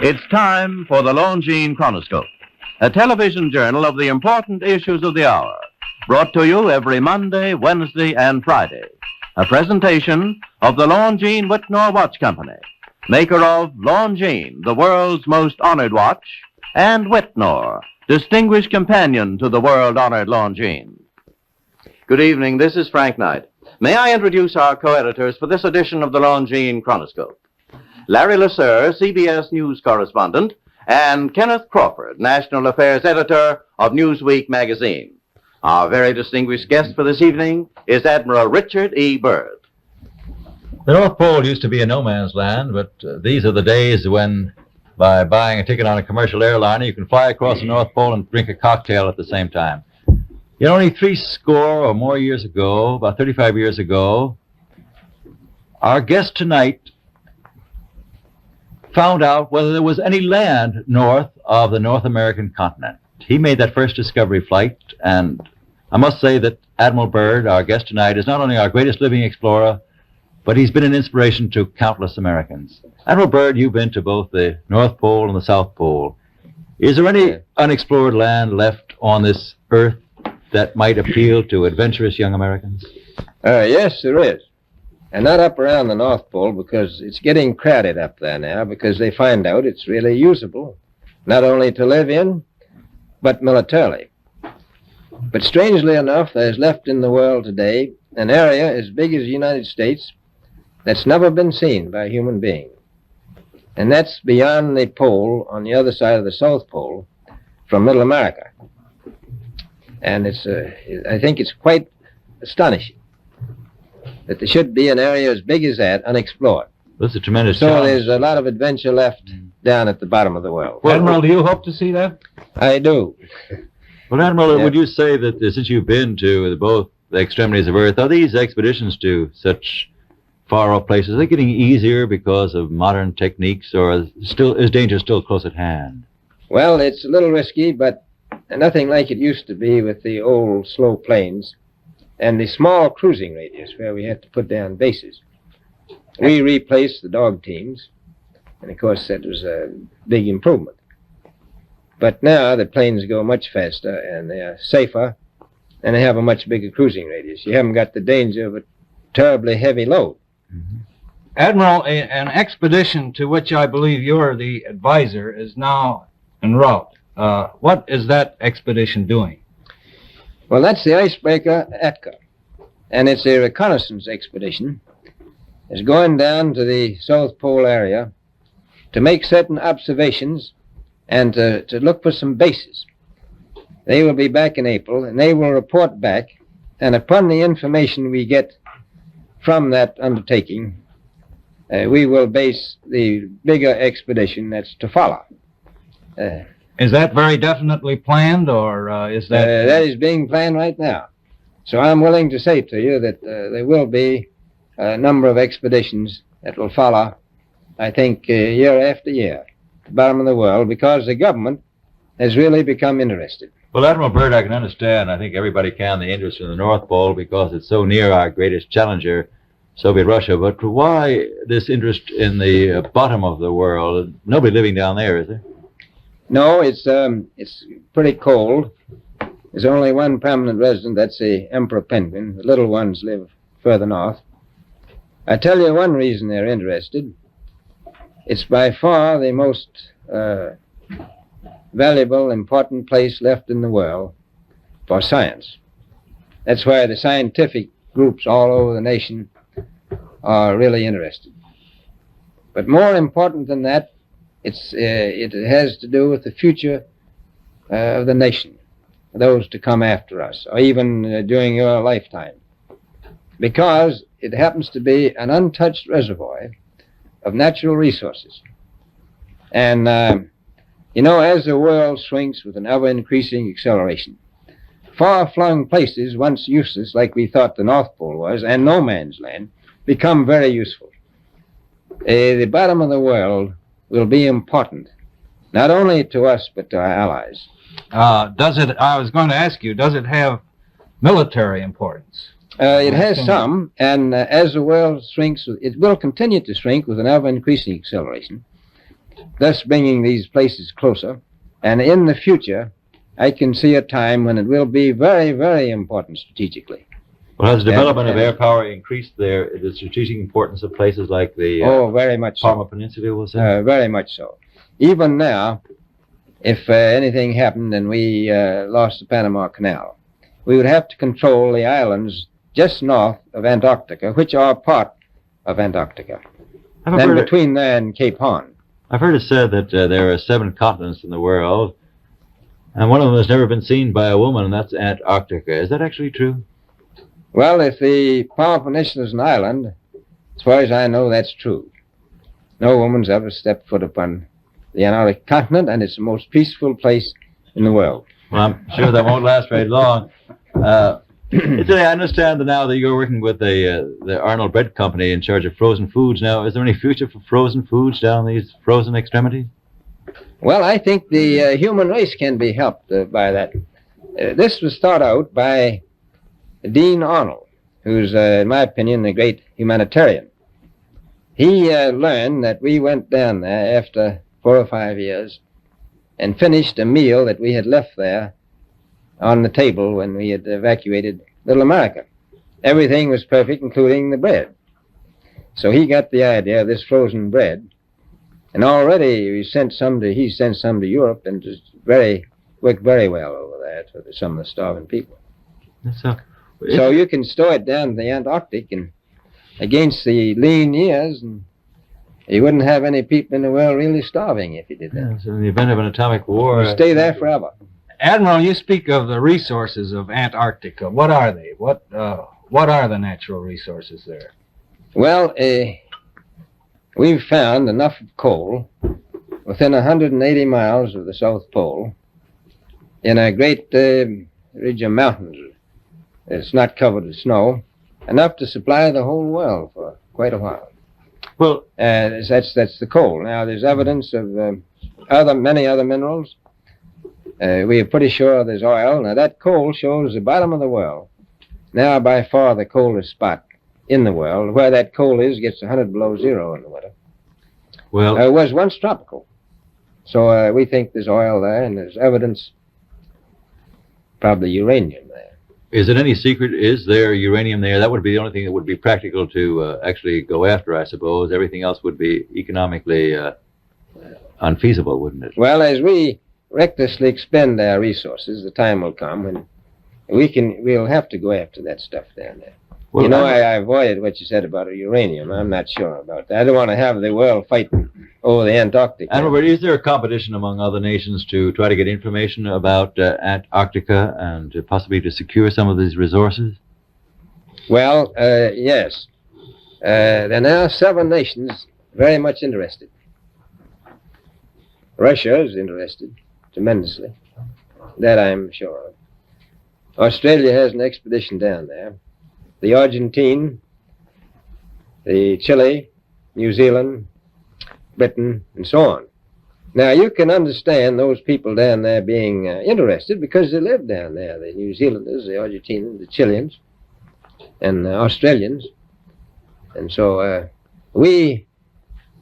It's time for the Longines Chronoscope, a television journal of the important issues of the hour, brought to you every Monday, Wednesday, and Friday. A presentation of the Longines Whitnor Watch Company, maker of Longines, the world's most honored watch, and Whitnor, distinguished companion to the world-honored Longines. Good evening, this is Frank Knight. May I introduce our co-editors for this edition of the Longines Chronoscope? Larry Lesueur, CBS News correspondent, and Kenneth Crawford, National Affairs Editor of Newsweek magazine. Our very distinguished guest for this evening is Admiral Richard E. Byrd. The North Pole used to be a no-man's land, but these are the days when, by buying a ticket on a commercial airliner, you can fly across the North Pole and drink a cocktail at the same time. Yet only 60 or more years ago, about 35 years ago, our guest tonight found out whether there was any land north of the North American continent. He made that first discovery flight, and I must say that Admiral Byrd, our guest tonight, is not only our greatest living explorer, but he's been an inspiration to countless Americans. Admiral Byrd, you've been to both the North Pole and the South Pole. Is there any unexplored land left on this earth that might appeal to adventurous young Americans? Yes, there is. And not up around the North Pole, because it's getting crowded up there now, because they find out it's really usable, not only to live in, but militarily. But strangely enough, there's left in the world today an area as big as the United States that's never been seen by a human being. And that's beyond the pole, on the other side of the South Pole, from Middle America. And I think it's quite astonishing that there should be an area as big as that unexplored. That's a tremendous So challenge. there's a lot of adventure left down at the bottom of the world. Well, Admiral, do you hope to see that? I do. Well, Admiral, Yeah. would you say that since you've been to both the extremities of Earth, are these expeditions to such far-off places, are they getting easier because of modern techniques, or is danger still close at hand? Well, it's a little risky, but nothing like it used to be with the old slow planes and the small cruising radius where we had to put down bases. We replaced the dog teams, and of course that was a big improvement. But now the planes go much faster and they are safer, and they have a much bigger cruising radius. You haven't got the danger of a terribly heavy load. Admiral, an expedition to which I believe you're the advisor is now en route. What is that expedition doing? Well, that's the icebreaker Atka, and it's a reconnaissance expedition. It's going down to the South Pole area to make certain observations and to look for some bases. They will be back in April, and they will report back, and upon the information we get from that undertaking, we will base the bigger expedition that's to follow. Is that very definitely planned, or is that... That is being planned right now. So I'm willing to say to you that there will be a number of expeditions that will follow, I think, year after year, at the bottom of the world, because the government has really become interested. Well, Admiral Byrd, I can understand, I think everybody can, the interest in the North Pole because it's so near our greatest challenger, Soviet Russia. But why this interest in the bottom of the world? Nobody living down there, is there? No, it's pretty cold. There's only one permanent resident, that's the emperor penguin. The little ones live further north. I tell you one reason they're interested. It's by far the most valuable, important place left in the world for science. That's why the scientific groups all over the nation are really interested. But more important than that, it has to do with the future of the nation, those to come after us, or even during your lifetime. Because it happens to be an untouched reservoir of natural resources. And, as the world shrinks with an ever-increasing acceleration, far-flung places, once useless, like we thought the North Pole was, and no man's land, become very useful. The bottom of the world will be important, not only to us, but to our allies. I was going to ask you, does it have military importance? It has some, and as the world shrinks, it will continue to shrink with an ever-increasing acceleration. thus bringing these places closer. And in the future, I can see a time when it will be very, very important strategically. Well, has the development of air power increased the strategic importance of places like the very much Parma so. Peninsula, was it? Very much so. Even now, if anything happened and we lost the Panama Canal, we would have to control the islands just north of Antarctica, which are part of Antarctica. Then between there and Cape Horn. I've heard it said that there are 7 continents in the world, and one of them has never been seen by a woman, and that's Antarctica. Is that actually true? Well, if the Palm Peninsula is an island, as far as I know, that's true. No woman's ever stepped foot upon the Antarctic continent, and it's the most peaceful place in the world. Well, I'm sure that won't last very long. I understand that now that you're working with the Arnold Bread Company in charge of frozen foods. Now, is there any future for frozen foods down these frozen extremities? Well, I think the human race can be helped by that. This was thought out by Dean Arnold, who's, in my opinion, a great humanitarian. He learned that we went down there after 4 or 5 years and finished a meal that we had left there on the table when we had evacuated Little America. Everything was perfect, including the bread. So he got the idea of this frozen bread, and already he sent some to Europe, and just worked very well over there for some of the starving people. So you can store it down in the Antarctic and against the lean years, and you wouldn't have any people in the world really starving if you did that. Yeah, so in the event of an atomic war... You'd stay there forever. Admiral, you speak of the resources of Antarctica. What are they? What are the natural resources there? Well, we've found enough coal within 180 miles of the South Pole in a great ridge of mountains. It's not covered with snow, enough to supply the whole world for quite a while. Well, that's the coal. Now, there's evidence of many other minerals. We are pretty sure there's oil. Now, that coal shows the bottom of the world. Now, by far the coldest spot in the world. Where that coal is gets 100 below zero in the winter. Well, it was once tropical. So we think there's oil there, and there's evidence, probably uranium there. Is it any secret? Is there uranium there? That would be the only thing that would be practical to actually go after, I suppose. Everything else would be economically unfeasible, wouldn't it? Well, as we recklessly expend our resources, the time will come when we'll have to go after that stuff down there. Well, I avoided what you said about uranium. I'm not sure about that. I don't want to have the world fighting over the Antarctic. Admiral, is there a competition among other nations to try to get information about Antarctica and possibly to secure some of these resources? Well, yes. There are now 7 nations very much interested. Russia is interested tremendously. That I'm sure of. Australia has an expedition down there. The Argentine, the Chile, New Zealand, Britain, and so on. Now, you can understand those people down there being interested because they live down there. The New Zealanders, the Argentinians, the Chileans, and the Australians. And so we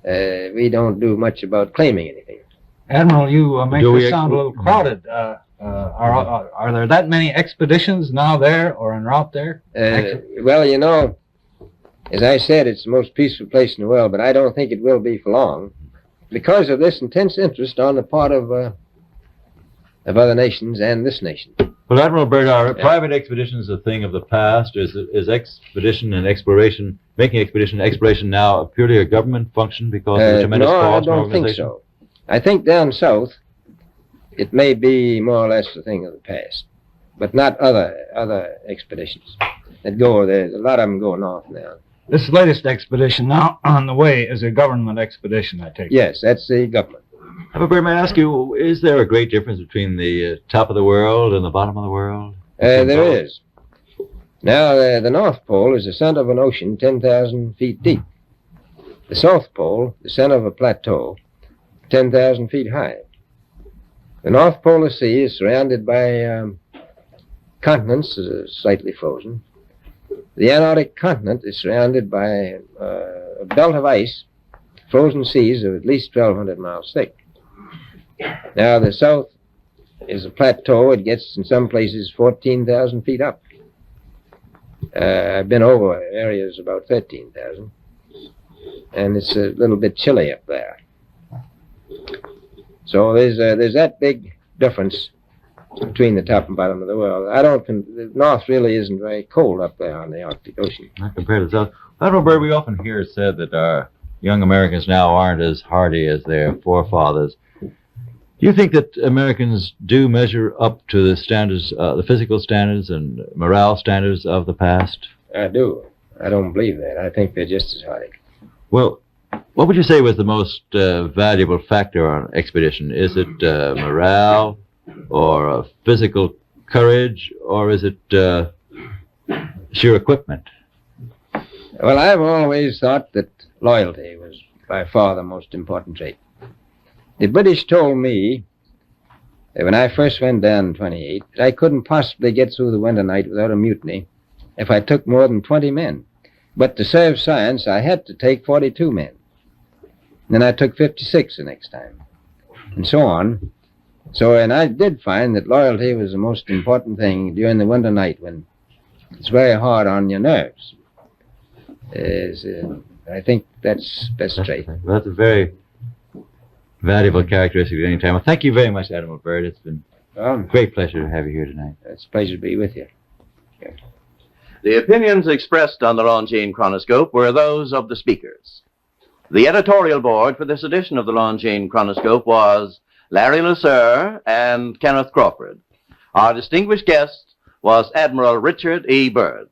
don't do much about claiming anything. Admiral, you make this sound a little crowded. Are there that many expeditions now there or en route there? Well, as I said, it's the most peaceful place in the world, but I don't think it will be for long because of this intense interest on the part of other nations and this nation. Well, Admiral Byrd, are private expeditions a thing of the past? Is expedition and exploration, making expedition and exploration now purely a government function because of the tremendous cost? No, I don't think so. I think down south, it may be more or less a thing of the past, but not other expeditions that go there. A lot of them go north now. This latest expedition now on the way is a government expedition, I take it. Yes, that's the government. However, may I ask you, is there a great difference between the top of the world and the bottom of the world? There is. Now, the North Pole is the center of an ocean 10,000 feet deep. The South Pole, the center of a plateau, 10,000 feet high. The North Polar Sea is surrounded by continents, slightly frozen. The Antarctic continent is surrounded by a belt of ice frozen seas of at least 1,200 miles thick. Now, the south is a plateau. It gets, in some places, 14,000 feet up. I've been over areas about 13,000, and it's a little bit chilly up there. So there's that big difference between the top and bottom of the world. The north really isn't very cold up there on the Arctic Ocean. Not compared to the south. Admiral Byrd, we often hear it said that our young Americans now aren't as hardy as their forefathers. Do you think that Americans do measure up to the standards, the physical standards and morale standards of the past? I do. I don't believe that. I think they're just as hardy. Well, what would you say was the most valuable factor on an expedition? Is it morale, or physical courage, or is it sheer equipment? Well, I've always thought that loyalty was by far the most important trait. The British told me that when I first went down in 28, that I couldn't possibly get through the winter night without a mutiny if I took more than 20 men. But to serve science, I had to take 42 men. Then I took 56 the next time, and so on. And I did find that loyalty was the most important thing during the winter night when it's very hard on your nerves. I think that's best trait. Well, that's a very valuable characteristic at any time. Well, thank you very much, Admiral Byrd. It's been a great pleasure to have you here tonight. It's a pleasure to be with you. Yeah. The opinions expressed on the Longines Chronoscope were those of the speakers. The editorial board for this edition of the Longines Chronoscope was Larry Lesueur and Kenneth Crawford. Our distinguished guest was Admiral Richard E. Byrd.